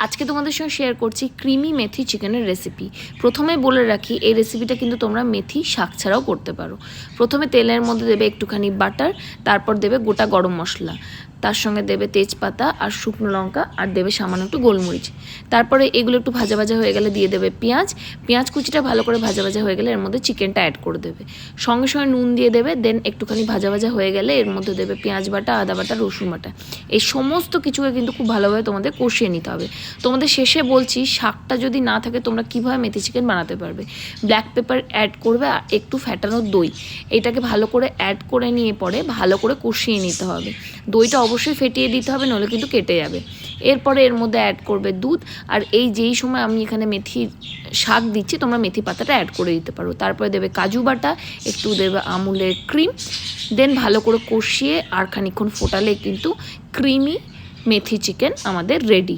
আজকে তোমাদের সঙ্গে শেয়ার করছি ক্রিমি মেথি চিকেনের রেসিপি। প্রথমে বলে রাখি, এই রেসিপিটা কিন্তু তোমরা মেথি শাক ছাড়াও করতে পারো। প্রথমে তেলের মধ্যে দেবে একটুখানি বাটার, তারপর দেবে গোটা গরম মশলা, তার সঙ্গে দেবে তেজপাতা আর শুকনো লঙ্কা, আর দেবে সামান্য একটু গোলমরিচ। তারপরে এগুলো একটু ভাজা ভাজা হয়ে গেলে দিয়ে দেবে পেঁয়াজ কুচিটা ভালো করে ভাজা ভাজা হয়ে গেলে এর মধ্যে চিকেনটা অ্যাড করে দেবে, সঙ্গে সঙ্গে নুন দিয়ে দেবে। দেন একটুখানি ভাজা ভাজা হয়ে গেলে এর মধ্যে দেবে পেঁয়াজ বাটা, আদা বাটা, রসুন বাটা। এই সমস্ত কিছুকে কিন্তু খুব ভালোভাবে তোমাদের কষিয়ে নিতে হবে। তোমাদের শেষে বলছি, শাকটা যদি না থাকে তোমরা কীভাবে মেথি চিকেন বানাতে পারবে। ব্ল্যাক পেপার অ্যাড করবে আর একটু ফ্যাটানো দই, এটাকে ভালো করে অ্যাড করে নিয়ে পরে ভালো করে কষিয়ে নিতে হবে। দইটা অবশ্যই ফেটিয়ে দিতে হবে, নইলে কিন্তু কেটে যাবে। এরপরে এর মধ্যে অ্যাড করবে দুধ, আর এই যেই সময় আমি এখানে মেথির শাক দিচ্ছি তোমরা মেথি পাতাটা অ্যাড করে দিতে পারো। তারপরে দেবে কাজু বাটা, একটু দেবে আমুলের ক্রিম। দেন ভালো করে কষিয়ে আর খানিকক্ষণ ফোটালে কিন্তু ক্রিমি মেথি চিকেন আমাদের রেডি।